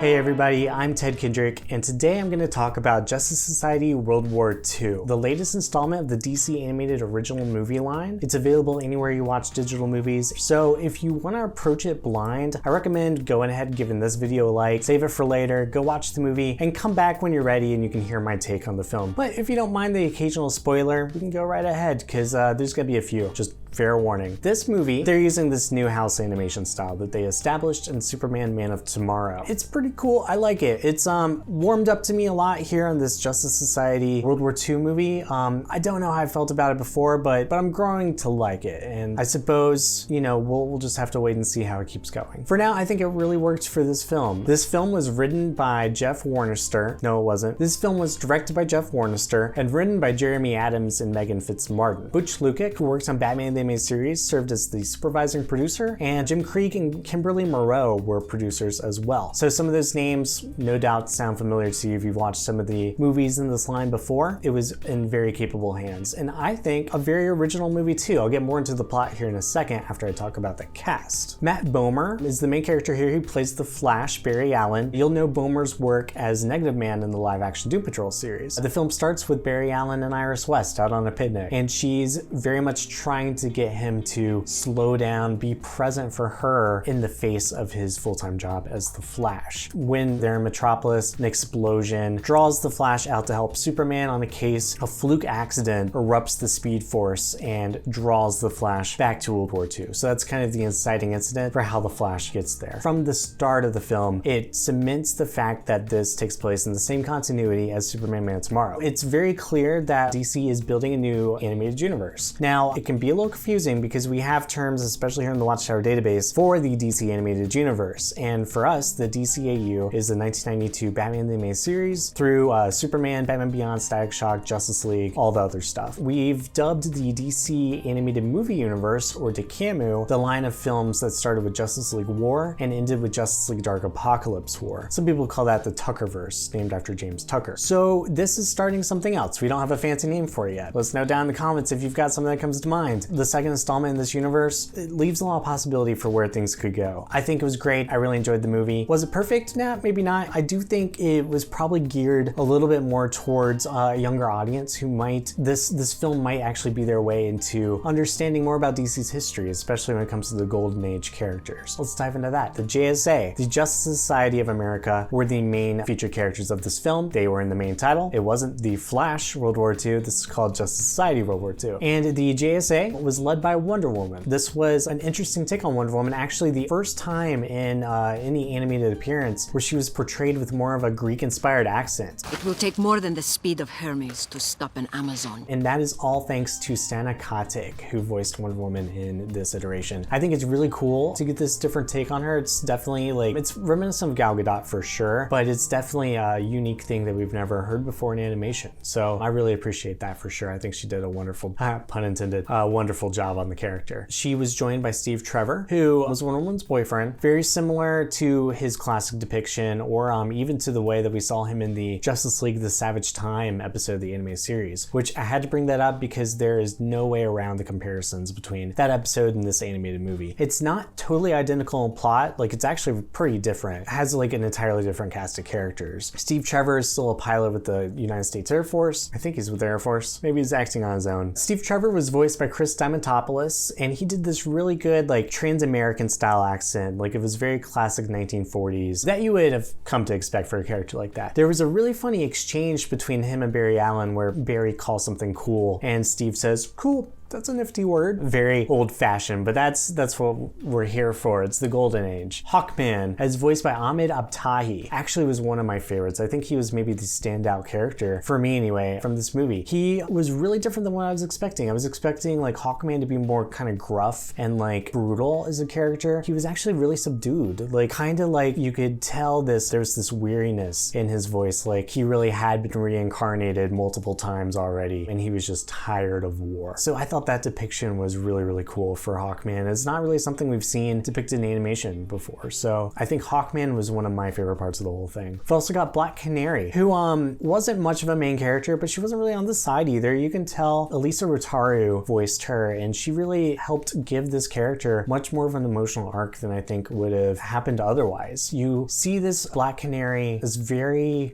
Hey everybody, I'm Ted Kendrick, and today I'm going to talk about Justice Society World War II, the latest installment of the DC animated original movie line. It's available anywhere you watch digital movies, so if you want to approach it blind, I recommend going ahead and giving this video a like, save it for later, go watch the movie, and come back when you're ready and you can hear my take on the film. But if you don't mind the occasional spoiler, we can go right ahead, because there's going to be a few. Just fair warning. This movie, they're using this new house animation style that they established in Superman Man of Tomorrow. It's pretty cool. I like it. It's warmed up to me a lot here on this Justice Society World War II movie. I don't know how I felt about it before, but I'm growing to like it. And I suppose, you know, we'll just have to wait and see how it keeps going. For now, I think it really worked for this film. This film was written by Jeff Warnester. No, it wasn't. This film was directed by Jeff Warnester and written by Jeremy Adams and Megan Fitzmartin. Butch Lukic, who worked on Batman the Animated Series, served as the supervising producer, and Jim Krieg and Kimberly Moreau were producers as well. So some of those names no doubt sound familiar to you if you've watched some of the movies in this line before. It was in very capable hands, and I think a very original movie too. I'll get more into the plot here in a second after I talk about the cast. Matt Bomer is the main character here. He plays the Flash, Barry Allen. You'll know Bomer's work as Negative Man in the live-action Doom Patrol series. The film starts with Barry Allen and Iris West out on a picnic, and she's very much trying to get him to slow down, be present for her in the face of his full-time job as the Flash. When they're in Metropolis, an explosion draws the Flash out to help Superman on a case. A fluke accident erupts the Speed Force and draws the Flash back to World War II. So that's kind of the inciting incident for how the Flash gets there. From the start of the film, it cements the fact that this takes place in the same continuity as Superman Man of Tomorrow. It's very clear that DC is building a new animated universe. Now, it can be a little confusing because we have terms, especially here in the Watchtower Database, for the DC animated universe. And for us, the DCAU is the 1992 Batman the Animated Series through Superman, Batman Beyond, Static Shock, Justice League, all the other stuff. We've dubbed the DC animated movie universe, or DCAMU, the line of films that started with Justice League War and ended with Justice League Dark Apocalypse War. Some people call that the Tuckerverse, named after James Tucker. So this is starting something else. We don't have a fancy name for it yet. Let us know down in the comments if you've got something that comes to mind. The second installment in this universe, it leaves a lot of possibility for where things could go. I think it was great. I really enjoyed the movie. Was it perfect? Nah, maybe not. I do think it was probably geared a little bit more towards a younger audience who might, this film might actually be their way into understanding more about DC's history, especially when it comes to the Golden Age characters. Let's dive into that. The JSA, the Justice Society of America, were the main featured characters of this film. They were in the main title. It wasn't the Flash World War II. This is called Justice Society World War II. And the JSA was led by Wonder Woman. This was an interesting take on Wonder Woman, actually the first time in any animated appearance where she was portrayed with more of a Greek-inspired accent. It will take more than the speed of Hermes to stop an Amazon. And that is all thanks to Sana Katic, who voiced Wonder Woman in this iteration. I think it's really cool to get this different take on her. It's definitely like, it's reminiscent of Gal Gadot for sure, but it's definitely a unique thing that we've never heard before in animation. So I really appreciate that for sure. I think she did a wonderful, pun intended, wonderful job on the character. She was joined by Steve Trevor, who was Wonder Woman's boyfriend, very similar to his classic depiction, or even to the way that we saw him in the Justice League The Savage Time episode of the animated series, which I had to bring that up because there is no way around the comparisons between that episode and this animated movie. It's not totally identical in plot, like it's actually pretty different. It has like an entirely different cast of characters. Steve Trevor is still a pilot with the United States Air Force. I think he's with the Air Force. Maybe he's acting on his own. Steve Trevor was voiced by Chris Diamantopoulos, and he did this really good like trans-American style accent. Like it was very classic 1940s that you would have come to expect for a character like that. There was a really funny exchange between him and Barry Allen where Barry calls something cool and Steve says, "Cool. That's a nifty word." Very old-fashioned, but that's what we're here for. It's the Golden Age. Hawkman, as voiced by Ahmed Abtahi, actually was one of my favorites. I think he was maybe the standout character, for me anyway, from this movie. He was really different than what I was expecting. I was expecting like Hawkman to be more kind of gruff and like brutal as a character. He was actually really subdued. Like kind of like you could tell there's this weariness in his voice. Like he really had been reincarnated multiple times already and he was just tired of war. So I thought thought that depiction was really, really cool for Hawkman. It's not really something we've seen depicted in animation before. So I think Hawkman was one of my favorite parts of the whole thing. We've also got Black Canary, who wasn't much of a main character, but she wasn't really on the side either. You can tell Elisa Rotaru voiced her, and she really helped give this character much more of an emotional arc than I think would have happened otherwise. You see this Black Canary is very...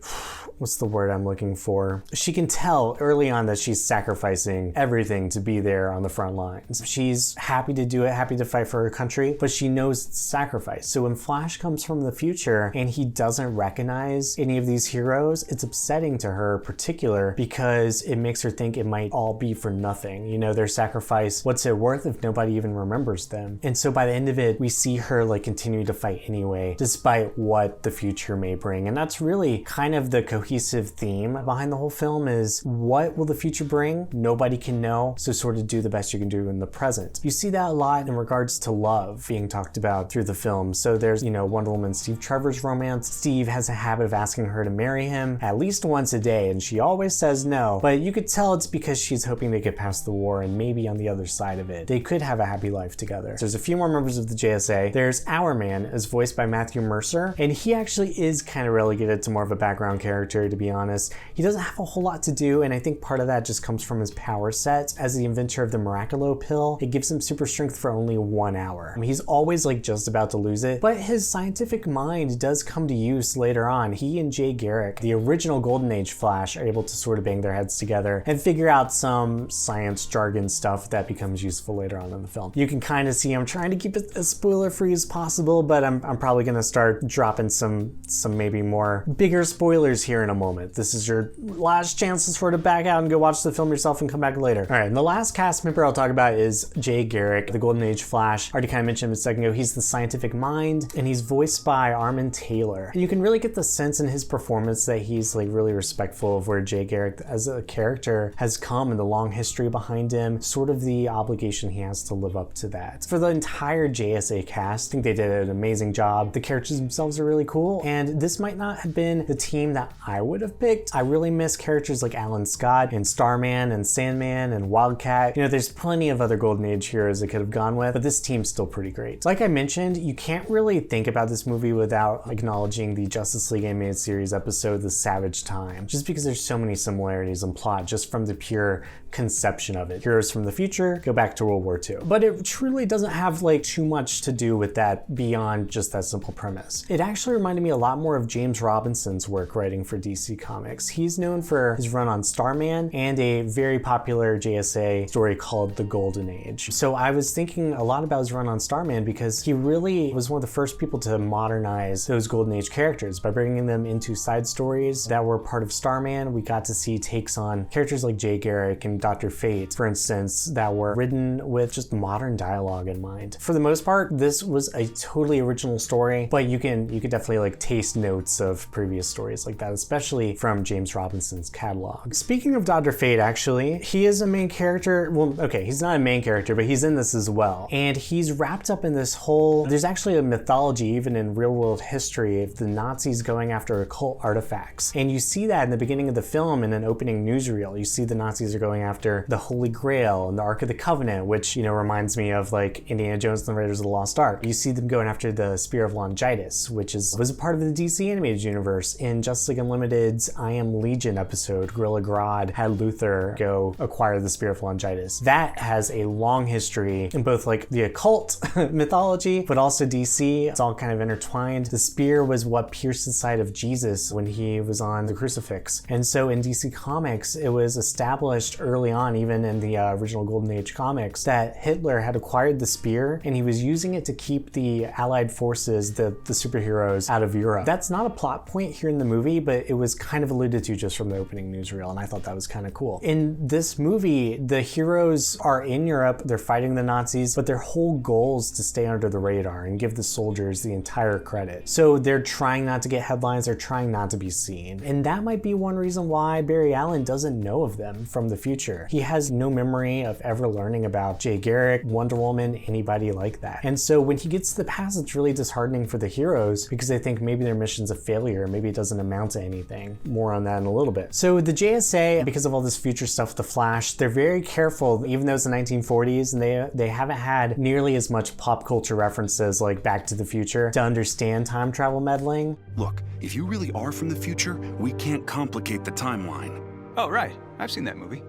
what's the word I'm looking for? She can tell early on that she's sacrificing everything to be there on the front lines. She's happy to do it, happy to fight for her country, but she knows it's sacrifice. So when Flash comes from the future and he doesn't recognize any of these heroes, it's upsetting to her in particular because it makes her think it might all be for nothing. You know, their sacrifice, what's it worth if nobody even remembers them? And so by the end of it, we see her like continue to fight anyway, despite what the future may bring. And that's really kind of the cohesive theme behind the whole film is what will the future bring? Nobody can know, so sort of do the best you can do in the present. You see that a lot in regards to love being talked about through the film. So there's, you know, Wonder Woman Steve Trevor's romance. Steve has a habit of asking her to marry him at least once a day, and she always says no, but you could tell it's because she's hoping to get past the war and maybe on the other side of it, they could have a happy life together. There's a few more members of the JSA. There's Our Man, as voiced by Matthew Mercer, and he actually is kind of relegated to more of a background character, to be honest. He doesn't have a whole lot to do, and I think part of that just comes from his power set. As the inventor of the Miraculo pill, it gives him super strength for only 1 hour. I mean, he's always like just about to lose it, but his scientific mind does come to use later on. He and Jay Garrick, the original Golden Age Flash, are able to sort of bang their heads together and figure out some science jargon stuff that becomes useful later on in the film. You can kind of see I'm trying to keep it as spoiler-free as possible, but I'm probably gonna start dropping some maybe more bigger spoilers here in a moment. This is your last chance to sort of back out and go watch the film yourself and come back later. All right, and the last cast member I'll talk about is Jay Garrick, the Golden Age Flash. I already kind of mentioned him a second ago. He's the scientific mind, and he's voiced by Armin Taylor. And you can really get the sense in his performance that he's like really respectful of where Jay Garrick as a character has come and the long history behind him, sort of the obligation he has to live up to that. For the entire JSA cast, I think they did an amazing job. The characters themselves are really cool, and this might not have been the team that I would have picked. I really miss characters like Alan Scott and Starman and Sandman and Wildcat. You know, there's plenty of other Golden Age heroes they could have gone with, but this team's still pretty great. Like I mentioned, you can't really think about this movie without acknowledging the Justice League Animated Series episode, The Savage Time, just because there's so many similarities in plot just from the pure conception of it. Heroes from the future go back to World War II. But it truly doesn't have like too much to do with that beyond just that simple premise. It actually reminded me a lot more of James Robinson's work writing for DC Comics. He's known for his run on Starman and a very popular JSA story called The Golden Age. So I was thinking a lot about his run on Starman because he really was one of the first people to modernize those Golden Age characters by bringing them into side stories that were part of Starman. We got to see takes on characters like Jay Garrick and Dr. Fate, for instance, that were written with just modern dialogue in mind. For the most part, this was a totally original story, but you could definitely like taste notes of previous stories like that, especially from James Robinson's catalog. Speaking of Dr. Fate, actually, he is a main character. Well, okay, he's not a main character, but he's in this as well. And he's wrapped up in this whole, there's actually a mythology, even in real world history, of the Nazis going after occult artifacts. And you see that in the beginning of the film in an opening newsreel. You see the Nazis are going after the Holy Grail and the Ark of the Covenant, which, you know, reminds me of like Indiana Jones and the Raiders of the Lost Ark. You see them going after the Spear of Longitis, which was a part of the DC animated universe. In Justice League Unlimited's I Am Legion episode, Gorilla Grodd had Luthor go acquire the Spear of Longitis. That has a long history in both like the occult mythology, but also DC. It's all kind of intertwined. The spear was what pierced the side of Jesus when he was on the crucifix. And so in DC Comics, it was established early on, even in the original Golden Age comics, that Hitler had acquired the spear and he was using it to keep the Allied forces, the superheroes, out of Europe. That's not a plot point here in the movie, but it was kind of alluded to just from the opening newsreel, and I thought that was kind of cool. In this movie, the heroes are in Europe, they're fighting the Nazis, but their whole goal is to stay under the radar and give the soldiers the entire credit. So they're trying not to get headlines, they're trying not to be seen. And that might be one reason why Barry Allen doesn't know of them from the future. He has no memory of ever learning about Jay Garrick, Wonder Woman, anybody like that. And so when he gets to the past, it's really disheartening for the heroes because they think maybe their mission's a failure, maybe it doesn't amount to anything. anything. More on that in a little bit. So the JSA, because of all this future stuff with the Flash, they're very careful, even though it's the 1940s, and they haven't had nearly as much pop culture references like Back to the Future to understand time travel meddling. Look, if you really are from the future, we can't complicate the timeline. Oh, right. I've seen that movie.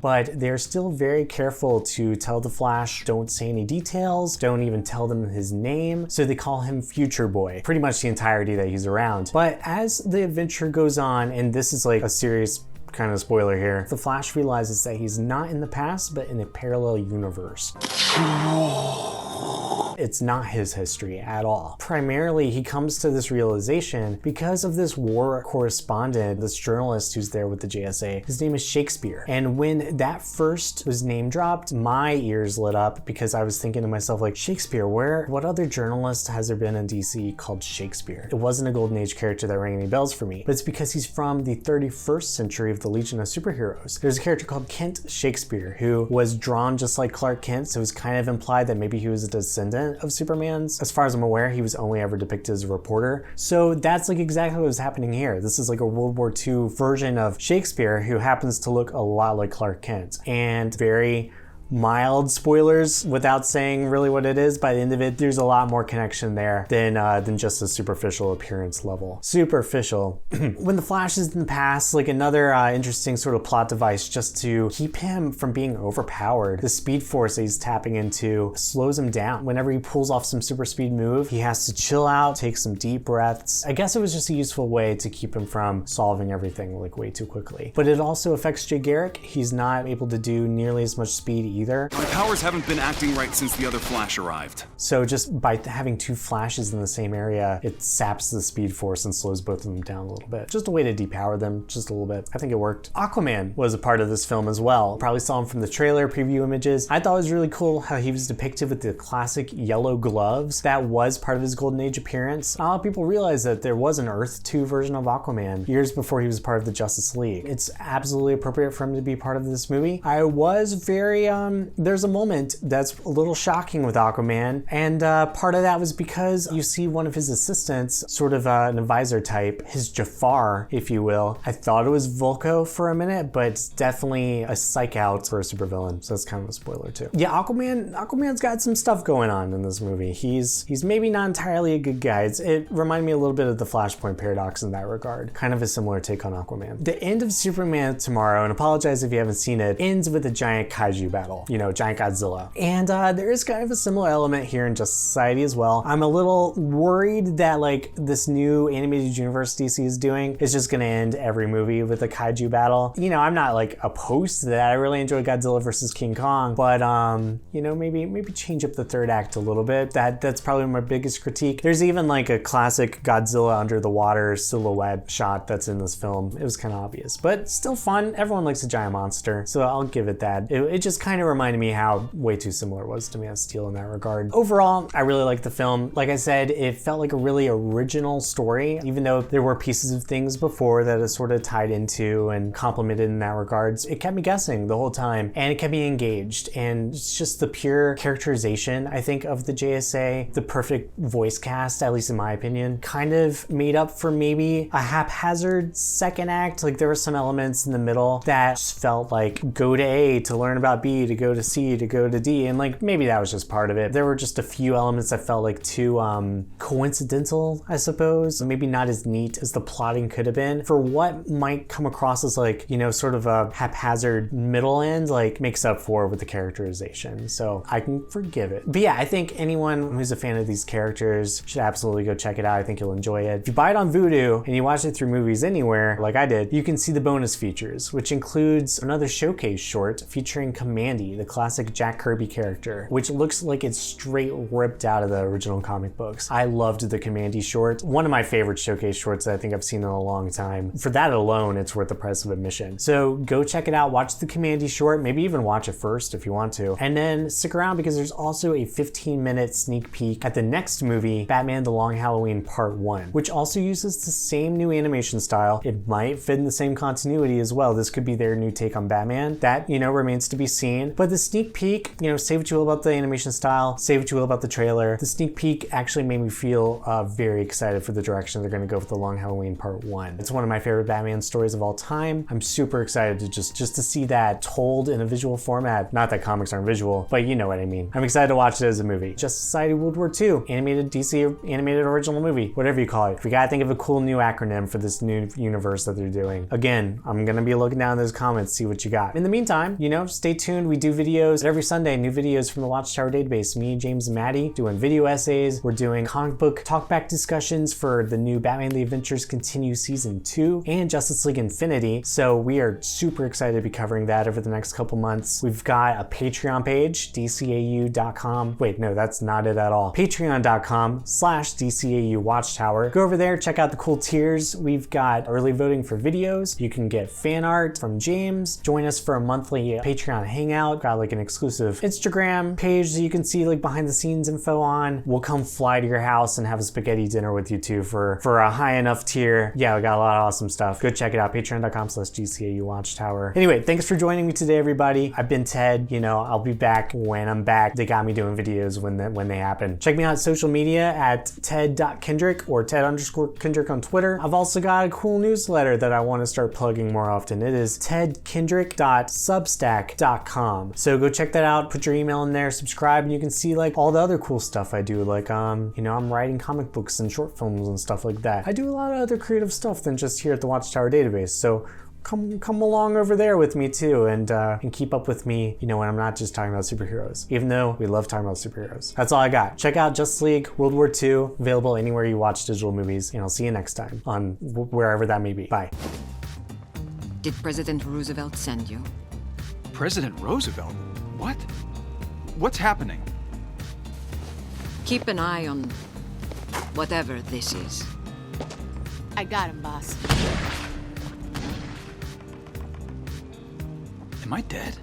But they're still very careful to tell the Flash, don't say any details, don't even tell them his name, so they call him Future Boy, pretty much the entirety that he's around. But as the adventure goes on, and this is like a serious kind of spoiler here, the Flash realizes that he's not in the past, but in a parallel universe. It's not his history at all. Primarily, he comes to this realization because of this war correspondent, this journalist who's there with the JSA. His name is Shakespeare. And when that first was name dropped, my ears lit up because I was thinking to myself, like, Shakespeare, what other journalist has there been in DC called Shakespeare? It wasn't a Golden Age character that rang any bells for me, but it's because he's from the 31st century of the Legion of Superheroes. There's a character called Kent Shakespeare who was drawn just like Clark Kent, so it was kind of implied that maybe he was a descendant of Superman's. As far as I'm aware, he was only ever depicted as a reporter. So that's like exactly what was happening here. This is like a World War II version of Shakespeare who happens to look a lot like Clark Kent. And very mild spoilers without saying really what it is. By the end of it, there's a lot more connection there than just a superficial appearance level. Superficial. When the Flash is in the past, like another interesting sort of plot device just to keep him from being overpowered. The speed force that he's tapping into slows him down. Whenever he pulls off some super speed move, he has to chill out, take some deep breaths. I guess it was just a useful way to keep him from solving everything like way too quickly. But it also affects Jay Garrick. He's not able to do nearly as much speed either. My powers haven't been acting right since the other Flash arrived. So just by having two Flashes in the same area, it saps the speed force and slows both of them down a little bit. Just a way to depower them, just a little bit. I think it worked. Aquaman was a part of this film as well. Probably saw him from the trailer, preview images. I thought it was really cool how he was depicted with the classic yellow gloves. That was part of his Golden Age appearance. Not a lot of people realize that there was an Earth 2 version of Aquaman years before he was part of the Justice League. It's absolutely appropriate for him to be part of this movie. I was very, there's a moment that's a little shocking with Aquaman, and part of that was because you see one of his assistants, sort of an advisor type, his Jafar, if you will. I thought it was Vulko for a minute, but it's definitely a psych out for a supervillain, so that's kind of a spoiler too. Yeah, Aquaman's got some stuff going on in this movie. He's maybe not entirely a good guy. It reminded me a little bit of the Flashpoint paradox in that regard. Kind of a similar take on Aquaman. The end of Superman Tomorrow, and apologize if you haven't seen it, ends with a giant kaiju battle. You know, giant Godzilla. And there is kind of a similar element here in Justice Society as well. I'm a little worried that like this new animated universe DC is doing is just gonna end every movie with a kaiju battle. You know, I'm not like opposed to that. I really enjoy Godzilla versus King Kong, but you know, maybe change up the third act a little bit. That's probably my biggest critique. There's even like a classic Godzilla under the water silhouette shot that's in this film. It was kind of obvious, but still fun. Everyone likes a giant monster, so I'll give it that. It just kind of reminded me how way too similar it was to Man of Steel in that regard. Overall, I really liked the film. Like I said, it felt like a really original story, even though there were pieces of things before that it sort of tied into and complemented in that regards. It kept me guessing the whole time, and it kept me engaged, and it's just the pure characterization, I think, of the JSA, the perfect voice cast, at least in my opinion, kind of made up for maybe a haphazard second act. Like there were some elements in the middle that just felt like go to A to learn about B, to go to C, to go to D, and like maybe that was just part of it. There were just a few elements that felt like too coincidental, I suppose. Maybe not as neat as the plotting could have been for what might come across as like, you know, sort of a haphazard middle end, like makes up for with the characterization. So I can forgive it. But yeah, I think anyone who's a fan of these characters should absolutely go check it out. I think you'll enjoy it. If you buy it on Vudu and you watch it through Movies Anywhere, like I did, you can see the bonus features, which includes another showcase short featuring Commandy, the classic Jack Kirby character, which looks like it's straight ripped out of the original comic books. I loved the Commandy short. One of my favorite showcase shorts that I think I've seen in a long time. For that alone, it's worth the price of admission. So go check it out, watch the Commandy short, maybe even watch it first if you want to, and then stick around because there's also a 15-minute sneak peek at the next movie, Batman The Long Halloween Part 1, which also uses the same new animation style. It might fit in the same continuity as well. This could be their new take on Batman. That, you know, remains to be seen. fine. But the sneak peek, you know, say what you will about the animation style, say what you will about the trailer, the sneak peek actually made me feel very excited for the direction they're gonna go with The Long Halloween Part 1. It's one of my favorite Batman stories of all time. I'm super excited to just to see that told in a visual format. Not that comics aren't visual, but you know what I mean. I'm excited to watch it as a movie. Justice Society World War II, animated DC animated original movie, whatever you call it. We gotta think of a cool new acronym for this new universe that they're doing. Again, I'm gonna be looking down in those comments, see what you got. In the meantime, you know, stay tuned. We do videos every Sunday, new videos from the Watchtower Database. Me, James, and Maddie doing video essays. We're doing comic book talkback discussions for the new Batman The Adventures Continue Season 2 and Justice League Infinity. So we are super excited to be covering that over the next couple months. We've got a Patreon page, DCAU.com. Wait, no, that's not it at all. Patreon.com/DCAU Watchtower. Go over there, check out the cool tiers. We've got early voting for videos. You can get fan art from James. Join us for a monthly Patreon hangout. Got like an exclusive Instagram page that you can see like behind the scenes info on. We'll come fly to your house and have a spaghetti dinner with you too for a high enough tier. Yeah, we got a lot of awesome stuff. Go check it out, patreon.com/DCAU Watchtower. Anyway, thanks for joining me today, everybody. I've been Ted. You know, I'll be back when I'm back. They got me doing videos when they happen. Check me out on social media at ted.kendrick or ted_kendrick on Twitter. I've also got a cool newsletter that I want to start plugging more often. It is tedkendrick.substack.com. So go check that out, put your email in there, subscribe, and you can see like all the other cool stuff I do. Like, you know, I'm writing comic books and short films and stuff like that. I do a lot of other creative stuff than just here at the Watchtower Database. So come along over there with me too, and keep up with me, you know, when I'm not just talking about superheroes, even though we love talking about superheroes. That's all I got. Check out Justice League World War II, available anywhere you watch digital movies, and I'll see you next time on wherever that may be. Bye. Did President Roosevelt send you? President Roosevelt? What? What's happening? Keep an eye on whatever this is. I got him, boss. Am I dead?